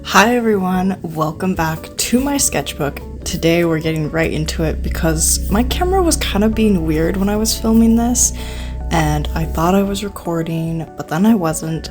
Hi everyone, welcome back to my sketchbook. Today we're getting right into it because my camera was kind of being weird when I was filming this, and I thought I was recording, but then I wasn't.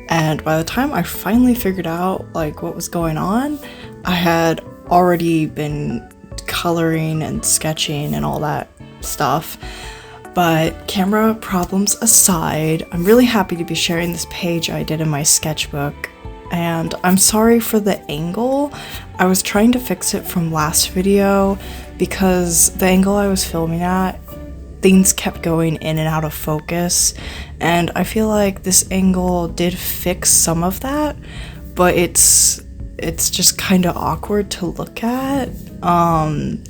And by the time I finally figured out what was going on, I had already been coloring and sketching and all that stuff. But camera problems aside, I'm really happy to be sharing this page I did in my sketchbook. And I'm sorry for the angle. I was trying to fix it from last video because the angle I was filming at, things kept going in and out of focus. And I feel like this angle did fix some of that, but it's just kind of awkward to look at.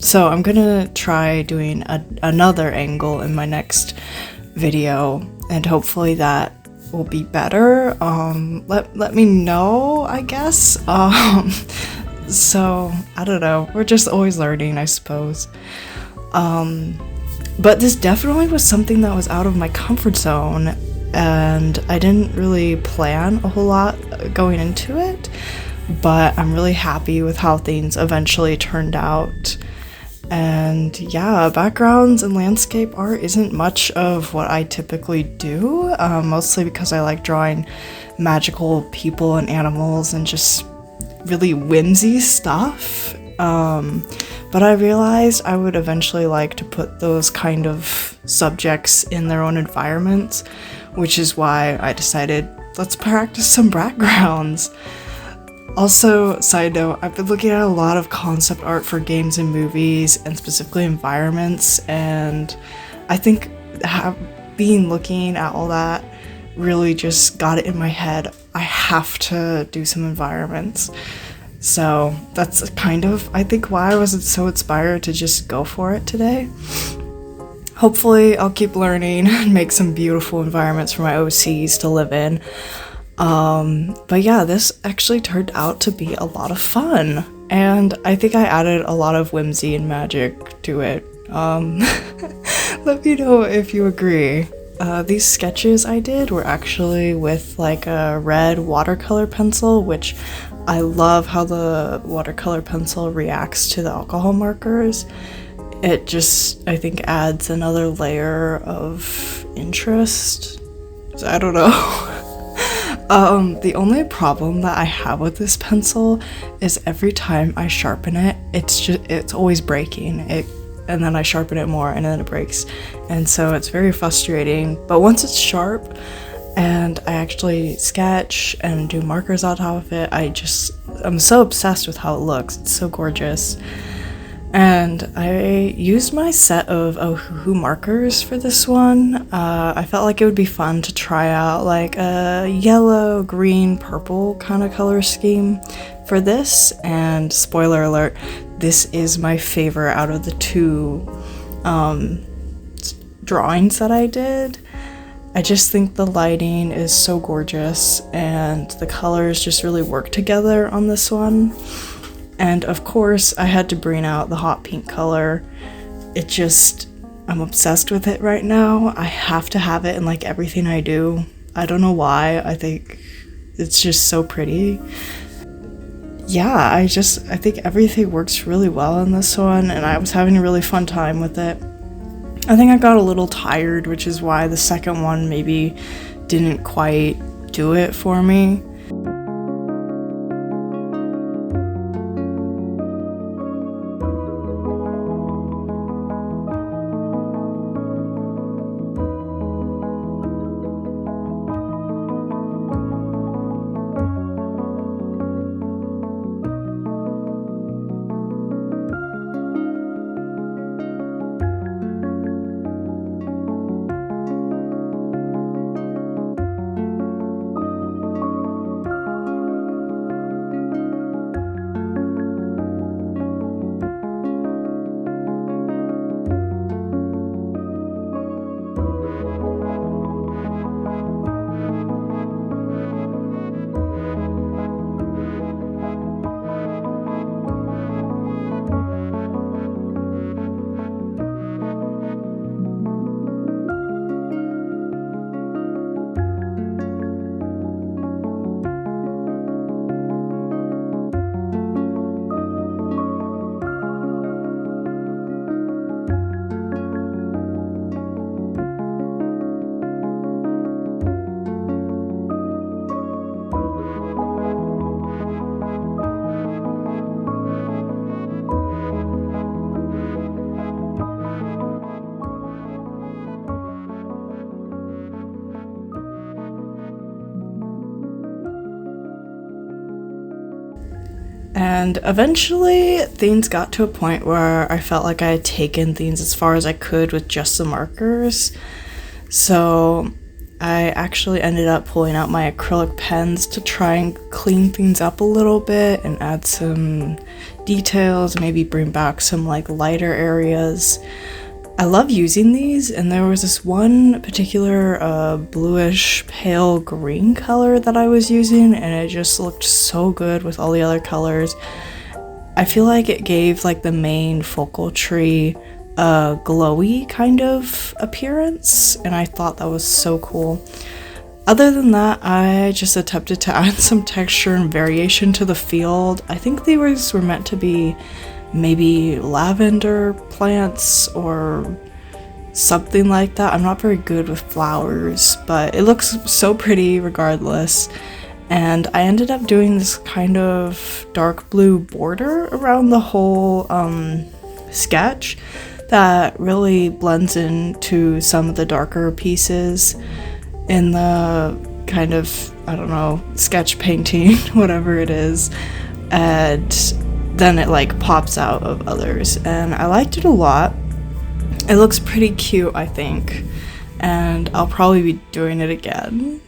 So I'm gonna try doing another angle in my next video, and hopefully that will be better. Let me know, I guess. So I don't know, we're just always learning, I suppose. But this definitely was something that was out of my comfort zone, and I didn't really plan a whole lot going into it, but I'm really happy with how things eventually turned out. And yeah, backgrounds and landscape art isn't much of what I typically do, mostly because I like drawing magical people and animals and just really whimsy stuff. But I realized I would eventually like to put those kind of subjects in their own environments, which is why I decided let's practice some backgrounds. Also, side note, I've been looking at a lot of concept art for games and movies, and specifically environments, and I think looking at all that really just got it in my head. I have to do some environments. So that's kind of, I think, why I was so inspired to just go for it today. Hopefully I'll keep learning and make some beautiful environments for my OCs to live in. But yeah, this actually turned out to be a lot of fun, and I think I added a lot of whimsy and magic to it. Let me know if you agree. These sketches I did were actually with a red watercolor pencil, which I love how the watercolor pencil reacts to the alcohol markers. It just, I think, adds another layer of interest. I don't know. The only problem that I have with this pencil is every time I sharpen it, it's always breaking. And then I sharpen it more and then it breaks. And so it's very frustrating. But once it's sharp and I actually sketch and do markers on top of it, I'm so obsessed with how it looks. It's so gorgeous. And I used my set of Ohuhu markers for this one. I felt like it would be fun to try out a yellow, green, purple kind of color scheme for this. And spoiler alert, this is my favorite out of the two drawings that I did. I just think the lighting is so gorgeous and the colors just really work together on this one. And of course, I had to bring out the hot pink color. I'm obsessed with it right now. I have to have it in everything I do. I don't know why. I think it's just so pretty. Yeah, I think everything works really well in this one, and I was having a really fun time with it. I think I got a little tired, which is why the second one maybe didn't quite do it for me. And eventually things got to a point where I felt like I had taken things as far as I could with just the markers. So I actually ended up pulling out my acrylic pens to try and clean things up a little bit and add some details, maybe bring back some like lighter areas. I love using these, and there was this one particular bluish pale green color that I was using, and it just looked so good with all the other colors. I feel like it gave like the main focal tree a glowy kind of appearance, and I thought that was so cool. Other than that, I just attempted to add some texture and variation to the field. I think these were meant to be maybe lavender plants or something like that. I'm not very good with flowers, but it looks so pretty regardless. And I ended up doing this kind of dark blue border around the whole sketch that really blends into some of the darker pieces in the kind of, I don't know, sketch painting, whatever it is. And then it like pops out of others, and I liked it a lot. It looks pretty cute, I think, and I'll probably be doing it again.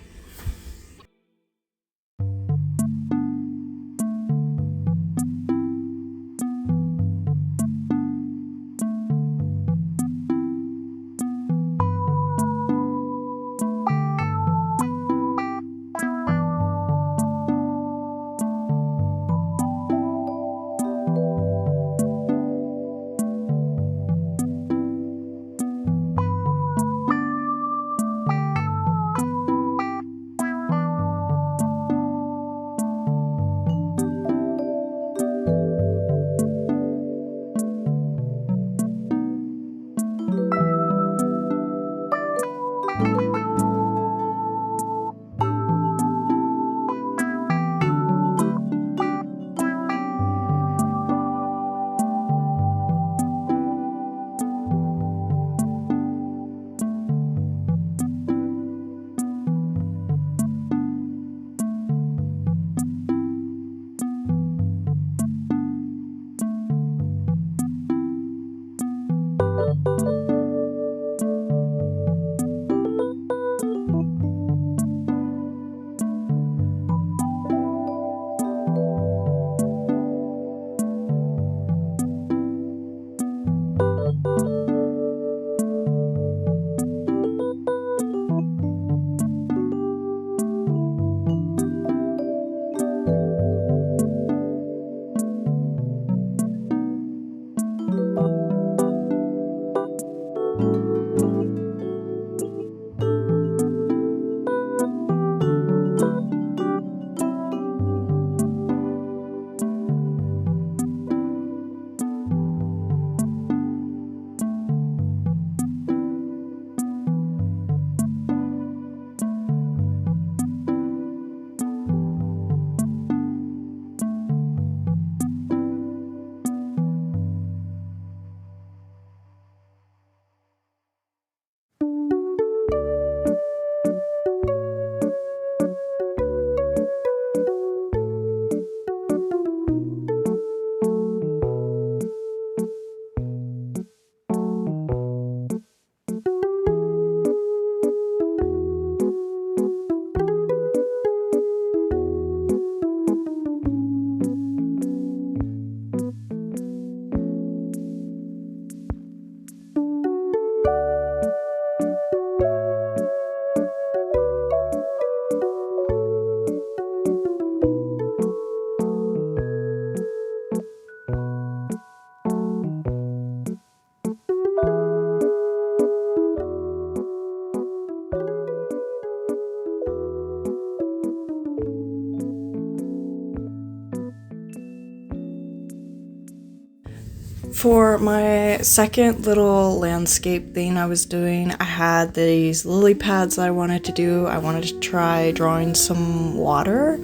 For my second little landscape thing I was doing, I had these lily pads that I wanted to do. I wanted to try drawing some water,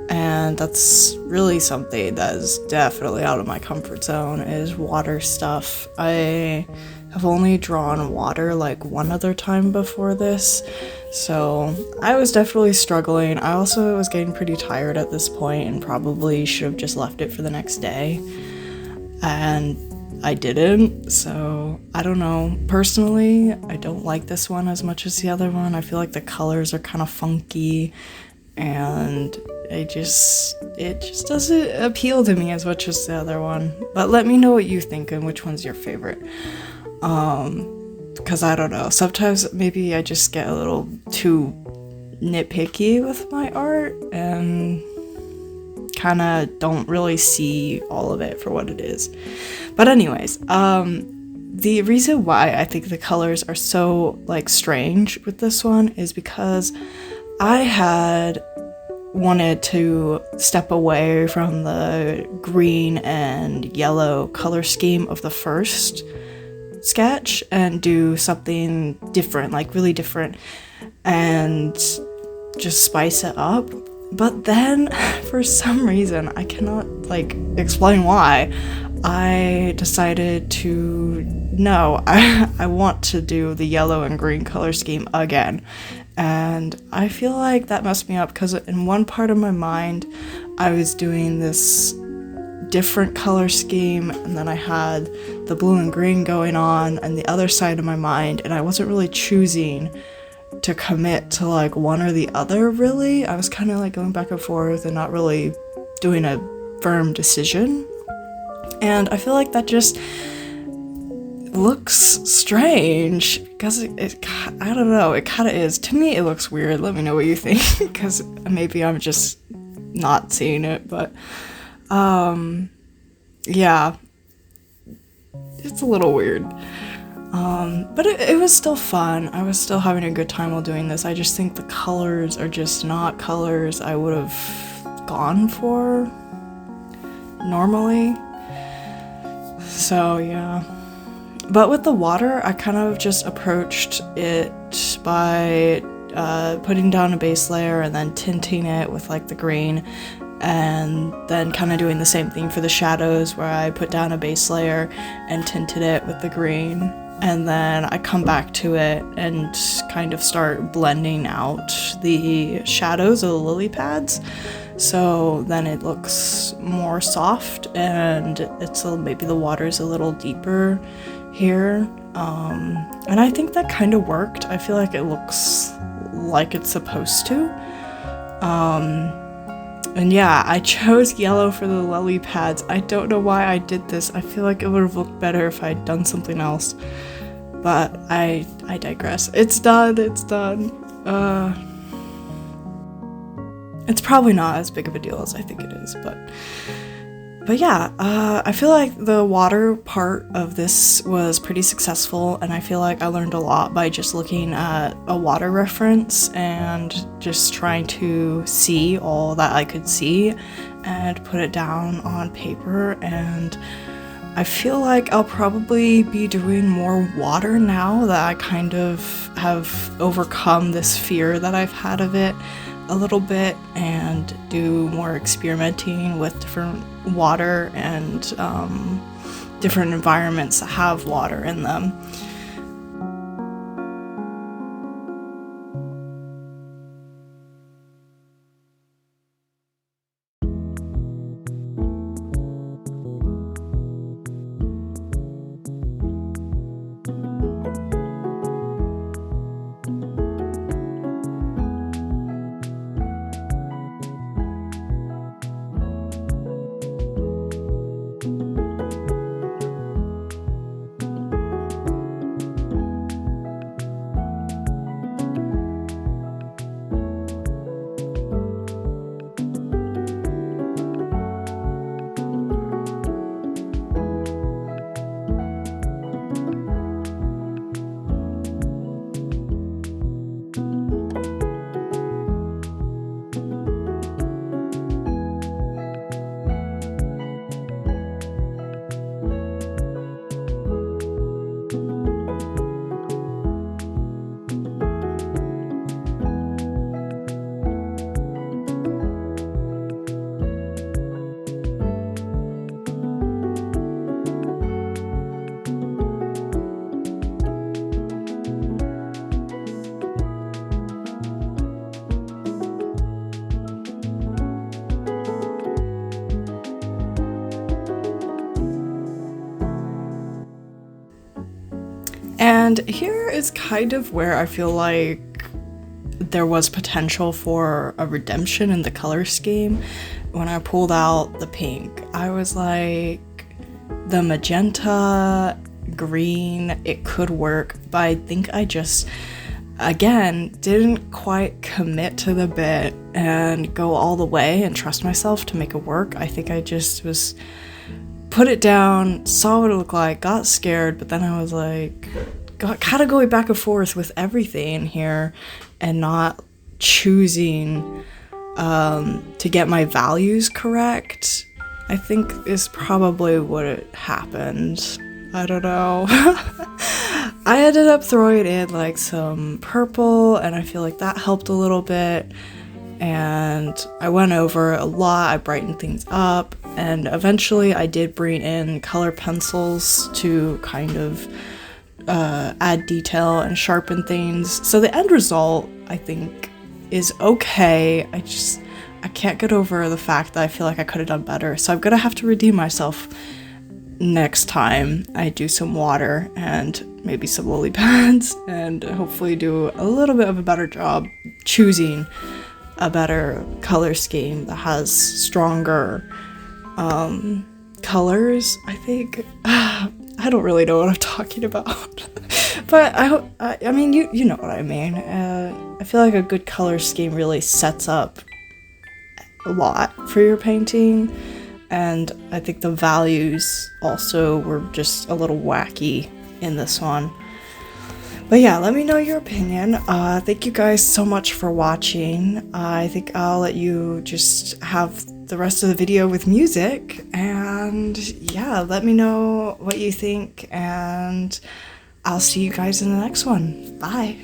and that's really something that is definitely out of my comfort zone, is water stuff. I have only drawn water like one other time before this, so I was definitely struggling. I also was getting pretty tired at this point and probably should have just left it for the next day, and I didn't, so I don't know. Personally, I don't like this one as much as the other one. I feel like the colors are kind of funky, and it just doesn't appeal to me as much as the other one. But let me know what you think and which one's your favorite. Because I don't know, sometimes maybe I just get a little too nitpicky with my art and kind of don't really see all of it for what it is. But anyways, the reason why I think the colors are so like strange with this one is because I had wanted to step away from the green and yellow color scheme of the first sketch and do something different, like really different, and just spice it up. But then for some reason, I cannot like explain why, I decided to no, I want to do the yellow and green color scheme again. And I feel like that messed me up because in one part of my mind I was doing this different color scheme, and then I had the blue and green going on and the other side of my mind, and I wasn't really choosing to commit to like one or the other really. I was kind of like going back and forth and not really doing a firm decision, and I feel like that just looks strange because it I don't know, it kind of is. To me it looks weird. Let me know what you think because maybe I'm just not seeing it, but yeah, it's a little weird. But it was still fun. I was still having a good time while doing this. I just think the colors are just not colors I would have gone for normally. So yeah. But with the water, I kind of just approached it by putting down a base layer and then tinting it with like the green, and then kind of doing the same thing for the shadows where I put down a base layer and tinted it with the green, and then I come back to it and kind of start blending out the shadows of the lily pads, so then it looks more soft and it's maybe the water's a little deeper here, and I think that kind of worked. I feel like it looks like it's supposed to. And yeah, I chose yellow for the lily pads. I don't know why I did this. I feel like it would have looked better if I'd done something else. But I digress. It's done. It's done. It's probably not as big of a deal as I think it is, but yeah, I feel like the water part of this was pretty successful, and I feel like I learned a lot by just looking at a water reference and just trying to see all that I could see and put it down on paper. And I feel like I'll probably be doing more water now that I kind of have overcome this fear that I've had of it a little bit, and do more experimenting with different water and different environments that have water in them. And here is kind of where I feel like there was potential for a redemption in the color scheme. When I pulled out the pink, I was like, the magenta, green, it could work, but I think I just, again, didn't quite commit to the bit and go all the way and trust myself to make it work. I think I just was, put it down, saw what it looked like, got scared, but then I was like, kind of going back and forth with everything here and not choosing to get my values correct, I think is probably what happened. I don't know. I ended up throwing in like some purple, and I feel like that helped a little bit. And I went over a lot, I brightened things up, and eventually I did bring in color pencils to kind of add detail and sharpen things. So the end result, I think, is okay. I can't get over the fact that I feel like I could have done better. So I'm gonna have to redeem myself next time I do some water and maybe some lily pads, and hopefully do a little bit of a better job choosing a better color scheme that has stronger colors, I think. I don't really know what I'm talking about. But I mean, you know what I mean. I feel like a good color scheme really sets up a lot for your painting, and I think the values also were just a little wacky in this one. But yeah, let me know your opinion. Thank you guys so much for watching. I think I'll let you just have the rest of the video with music, and yeah, let me know what you think, and I'll see you guys in the next one. Bye.